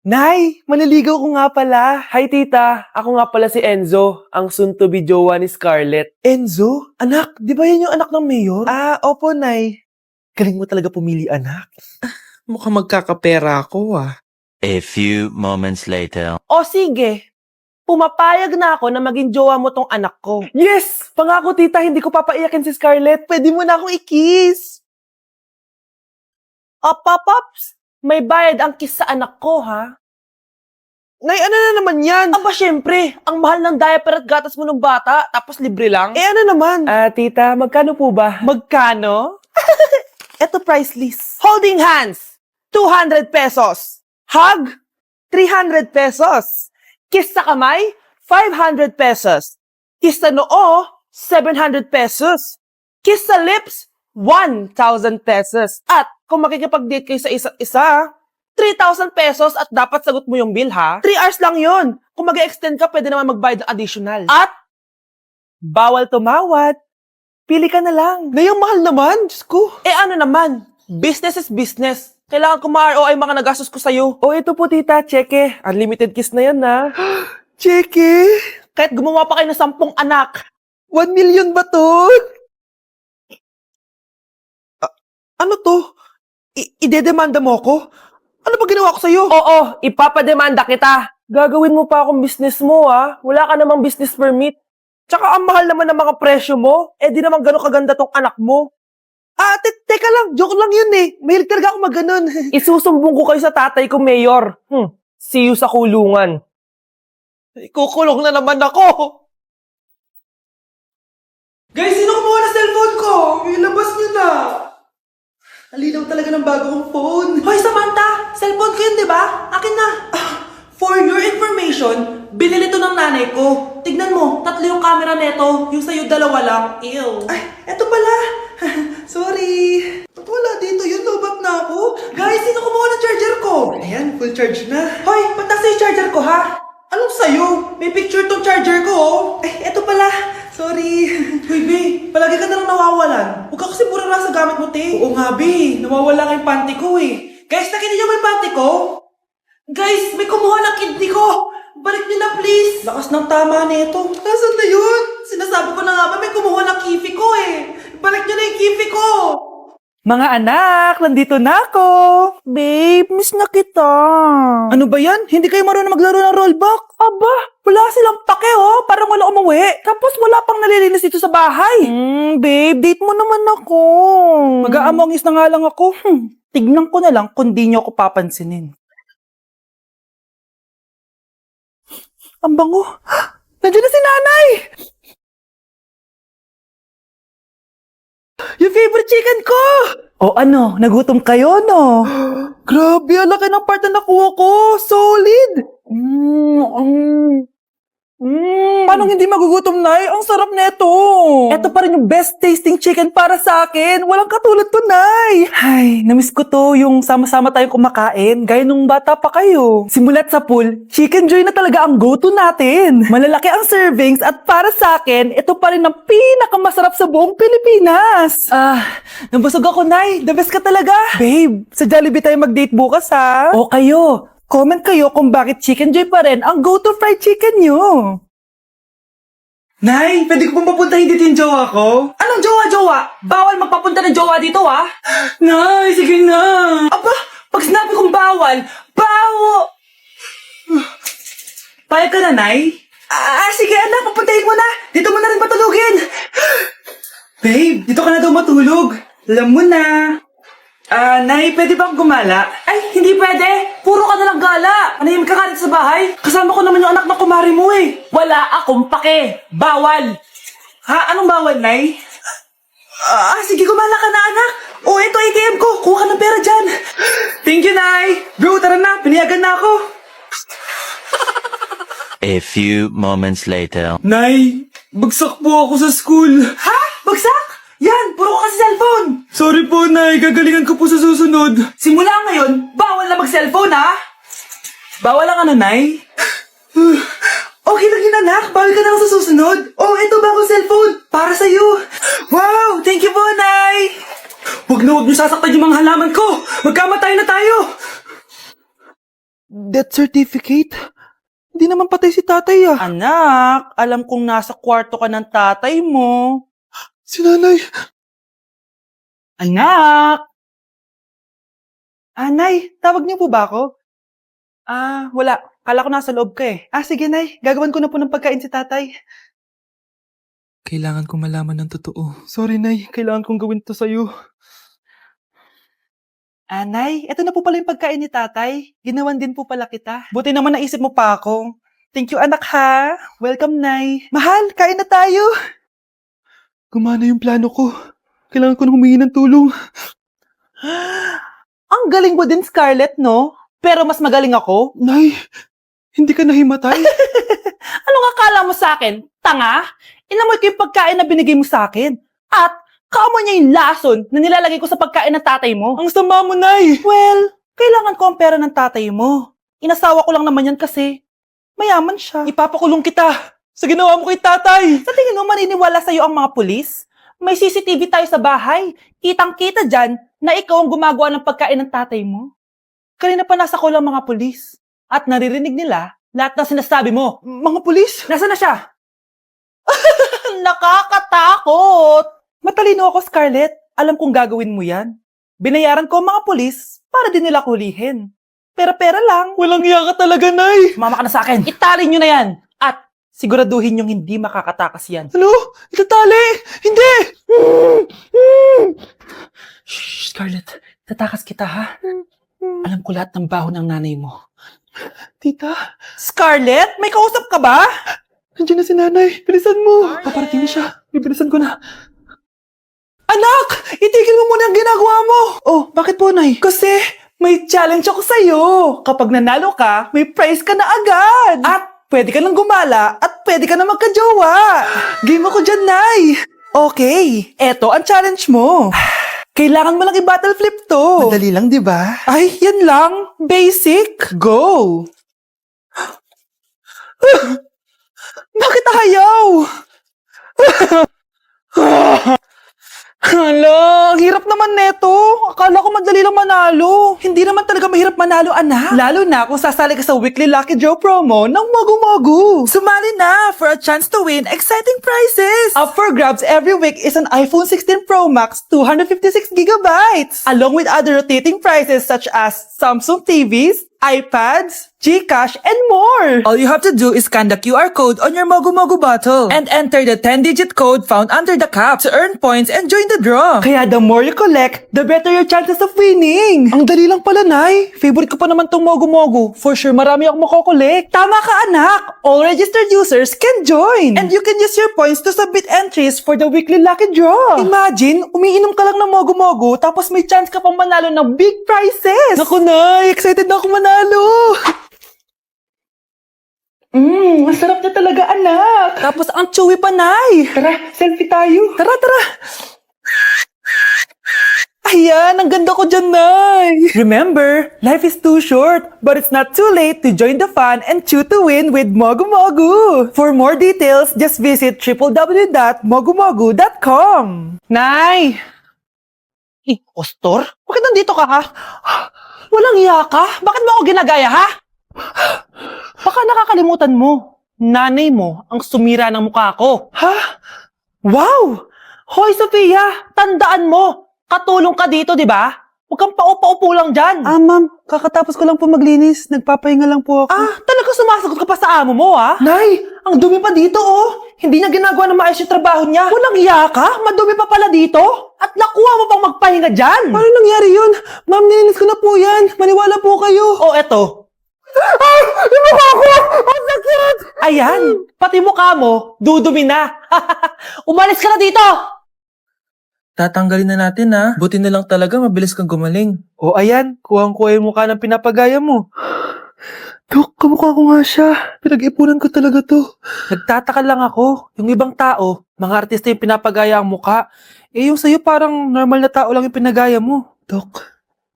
Nay, maniligaw ko nga pala. Hi, tita. Ako nga pala si Enzo, ang soon-to-be jowa ni Scarlett. Enzo? Anak, di ba yan yung anak ng mayor? Opo, Nay. Galing mo talaga pumili, anak. Mukhang magkakapera ako, A few moments later. O sige, pumapayag na ako na maging jowa mo tong anak ko. Yes! Pangako, tita, hindi ko papaiyakin si Scarlett. Pwede mo na akong i-kiss. Pops, may bayad ang kiss sa anak ko, ha? Nay, ano na naman yan? Aba, syempre, ang mahal ng diaper at gatas mo ng bata, tapos libre lang. Ano naman? Tita, magkano po ba? Magkano? Eto price list. Holding hands, 200 pesos. Hug, 300 pesos. Kiss sa kamay, 500 pesos. Kiss sa noo, 700 pesos. Kiss sa lips, 1,000 pesos. At kung makikipag-date kayo sa isa't isa, 3,000 pesos at dapat sagot mo yung bill, ha? 3 hours lang yon. Kung mag-extend ka, pwede naman magbayad ng additional. At, bawal tumawad. Pili ka na lang. Ngayong mahal naman, Diyos ko. Ano naman? Business is business. Kailangan ko ma-ROI mga nagastos ko sa'yo. Ito po, tita, cheque. Unlimited kiss na yan, na. Cheque? Kahit gumawa pa kayo ng 10 anak. 1 million ba to? Ano to? Idedemanda mo ko? Ano ba ginawa ko sa'yo? Oo, ipapademanda kita. Gagawin mo pa akong business mo, ha? Wala ka namang business permit. Tsaka ang mahal naman ng mga presyo mo. Di naman gano'ng kaganda tong anak mo. Teka lang, joke lang yun eh. Mahilig talaga ako mag-ganon. Isusumbong ko kayo sa tatay ko, Mayor. See you sa kulungan. Kukulong na naman ako. Guys, sino kumuha na cellphone ko? Ilabas niyo na. Alinaw talaga ng bago kong phone. Hoy, Samantha! Cellphone ko yun, di ba? Akin na. For your information, binili to ng nanay ko. Tignan mo, 3 yung camera neto. Yung sa'yo, 2 lang. Ew. Ay, eto pala. Sorry. Ba't wala dito yun? Lobat na ako. Guys, sino kumuha ng charger ko? Ayan, full charge na. Hoy, ba't nasa yung charger ko, ha? Anong sa'yo? May picture tong charger ko, oh. Ay, eto pala. Sorry. Hoy, Be, palagi ka na lang nawawalan. Huwag ka kasi pura sa gamit mo, te. Oo nga, Be. Nawawala nga yung panty ko, eh. Guys, nakita niyo ba yung panty ko? Guys, may kumuha ng kidney ko. Balik niyo na, please. Lakas ng tama nito. Nasaan na yun? Sinasabi ko na nga ba, may kumuha ng kifi ko, eh. Balik niyo na yung kifi ko. Mga anak, nandito na ako. Babe, miss na kita. Ano ba yan? Hindi kayo marunong maglaro ng rollback? Aba, wala silang pake, oh. Parang wala umuwi. Tapos wala pang nalilinis dito sa bahay. Babe, date mo naman ako. Mag-aamongis na nga lang ako. Tignan ko na lang kung di niyo ako papansinin. Ang bango. Nandiyan na si nanay! Yung favorite chicken ko! Ano? Nagutom kayo, no? Grabe, ang laki ng part na nakuha ko. Solid! Paano hindi magugutom, Nay? Ang sarap neto. Ito pa rin yung best tasting chicken para sa akin. Walang katulad to, Nay. Ay, namiss ko to yung sama-sama tayong kumakain. Gaya nung bata pa kayo. Simulat sa pool, Chicken Joy na talaga ang go-to natin. Malalaki ang servings at para sa akin, ito pa rin ang pinakamasarap sa buong Pilipinas. Nabusog ako, Nay. The best ka talaga. Babe, sa Jollibee tayo mag-date bukas, ha? O kayo. Comment kayo kung bakit Chicken Joy pa rin ang go-to fried chicken nyo. Nay, pwede ko pong papuntahin dito yung jowa ko? Anong jowa-jowa? Bawal magpapunta ng jowa dito, ha? Nay, sige na. Aba, pag sinabi kong bawal, Payag ka na, Nay? Sige anak, papuntahin mo na. Dito mo na rin matulugin. Babe, dito ka na daw matulog. Alam mo na. Nay, pwede bang gumala? Ay, hindi pwede. Puro ka nalang gala. Manahimik ka dito sa bahay. Kasama ko naman yung anak ng kumari mo, eh. Wala akong pake. Bawal. Ha? Anong bawal, Nay? Sige, gumala ka na, anak. Ito ATM ko. Kuha ka ng pera dyan. Thank you, Nay. Bro, tara na. Piniyagan na ako. A few moments later. Nay, bagsak po ako sa school. Ha? Bagsak? Yan, puro ka kasi cellphone. Sorry po, Nay. Gagalingan ko po sa susunod. Simula ngayon, bawal na mag-cellphone, ha? Bawal lang ano, Nay? Okay lang yun, anak. Bawal ka na lang sa susunod. Ito bagong cellphone. Para sa'yo. Wow, thank you po, Nay. Huwag na huwag niyo sasaktan yung mga halaman ko. Magkamatay na tayo. Death certificate? Hindi naman patay si tatay ah. Anak, alam kong nasa kwarto ka ng tatay mo. Si nanay. Anak! Nay, tawag niyo po ba ako? Wala. Kala ko nasa loob ka eh. Sige nay, gagawin ko na po ng pagkain si tatay. Kailangan ko malaman ng totoo. Sorry nay, kailangan kong gawin to sa'yo. Nay, eto na po pala yung pagkain ni tatay. Ginawan din po pala kita. Buti naman naisip mo pa ako. Thank you anak ha. Welcome nay. Mahal, kain na tayo. Gumana yung plano ko. Kailangan ko na humingi ng tulong. Ang galing mo din, Scarlett, no? Pero mas magaling ako. Nay, hindi ka nahimatay. Anong akala mo sa akin? Tanga? Inamoy ko yung pagkain na binigay mo sa akin. At kaamoy niya yung lason na nilalagay ko sa pagkain ng tatay mo. Ang sama mo, Nay. Well, kailangan ko ang pera ng tatay mo. Inasawa ko lang naman yan kasi mayaman siya. Ipapakulong kita sa ginawa mo kay tatay. Sa tingin mo maniniwala sa'yo ang mga pulis? May CCTV tayo sa bahay. Kitang-kita dyan na ikaw ang gumagawa ng pagkain ng tatay mo. Kanina pa nasa kulang mga pulis. At naririnig nila lahat ng sinasabi mo. Mga pulis? Nasaan na siya? Nakakatakot! Matalino ako, Scarlett. Alam kong gagawin mo yan. Binayaran ko ang mga pulis para din nila kulihin. Pera-pera lang. Walang iya ka talaga, Nay. Mama ka na sa akin. Itali nyo na yan. At siguraduhin yung hindi makakatakas yan. Ano? Itatali? Hindi! Shh, Scarlett. Tatakas kita, ha? Alam ko lahat ng baho ng nanay mo. Tita? Scarlett? May kausap ka ba? Nandiyan na si nanay. Bilisan mo. Paparating na siya. Bibilisan ko na. Anak! Itigil mo muna ang ginagawa mo! Oh, bakit po, Nay? Kasi may challenge ako sa'yo. Kapag nanalo ka, may prize ka na agad. At pwede ka nang gumala at pwede ka na magka-jowa. Game ako dyan, Nay. Okay, eto ang challenge mo. Kailangan mo lang i-battle flip to. Madali lang, di ba? Ay, yan lang. Basic. Go! Bakit ayaw? Hala, ang hirap naman neto. Akala ko madali lang manalo. Hindi naman talaga mahirap manalo, anak. Lalo na kung sasali ka sa weekly Lucky Draw promo ng Mogu Mogu. Sumali na for a chance to win exciting prizes. Up for grabs every week is an iPhone 16 Pro Max 256GB, along with other rotating prizes such as Samsung TVs, iPads, GCash, and more! All you have to do is scan the QR code on your Mogu Mogu bottle and enter the 10-digit code found under the cap to earn points and join the draw. Kaya the more you collect, the better your chances of winning. Ang dali lang pala, Nay. Favorite ko pa naman tong Mogu Mogu. For sure, marami akong makokolekt. Tama ka, anak. All registered users can join. And you can use your points to submit entries for the weekly lucky draw. Imagine, umiinom ka lang ng Mogu Mogu tapos may chance ka pang manalo ng big prizes. Naku, Nay. Excited na ako manalo. Masarap na talaga, anak. Tapos ang chewy pa, Nay. Tara, selfie tayo. Tara, tara. Ayan, ang ganda ko dyan, Nay. Remember, life is too short, but it's not too late to join the fun and chew to win with Mogu Mogu. For more details, just visit www.mogumogu.com. Nay! Ostor? Bakit nandito ka, ha? Walang iya ka? Bakit mo ako ginagaya, ha? Baka nakakalimutan mo. Nanay mo ang sumira ng mukha ko. Ha? Wow! Hoy, Sofia! Tandaan mo! Katulong ka dito, di ba? Huwag kang paupa-upo lang dyan. Ma'am. Kakatapos ko lang po maglinis. Nagpapahinga lang po ako. Talaga sumasagot ka pa sa amo mo, ha? Nay! Ang dumi pa dito, oh! Hindi na ginagawa na maayos yung trabaho niya. Walang iya ka? Madumi pa pala dito? At nakuha mo pang magpahinga dyan? Paano nangyari yun? Ma'am, nilinis ko na po yan. Maniwala po kayo. Oh, eto. Yung mukha ko! Ang sakit! Ayan, pati mukha mo, dudumi na. Umalis ka na dito! Tatanggalin na natin ha. Buti na lang talaga mabilis kang gumaling. O ayan, kuhang-kuha yung mukha ng pinapagaya mo. Dok, kamukha ko nga siya. Pinag-ipunan ko talaga to. Nagtataka lang ako. Yung ibang tao, mga artista yung pinapagaya ang mukha. Yung sa'yo parang normal na tao lang yung pinagaya mo. Dok,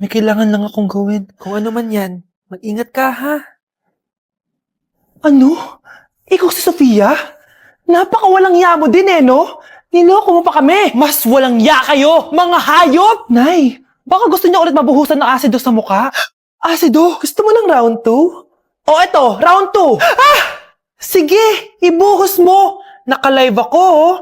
may kailangan lang akong gawin. Kung ano man yan, mag-ingat ka ha. Ano? Ikaw si Sofia? Napakawalang ya mo din no? Niloko mo pa kami. Mas walang ya kayo, mga hayop! Nay, baka gusto niya ulit mabuhusan ng asido sa mukha. Asido, gusto mo ng round 2? O eto, round 2. Sige, ibuhos mo. Naka-live ako, oh.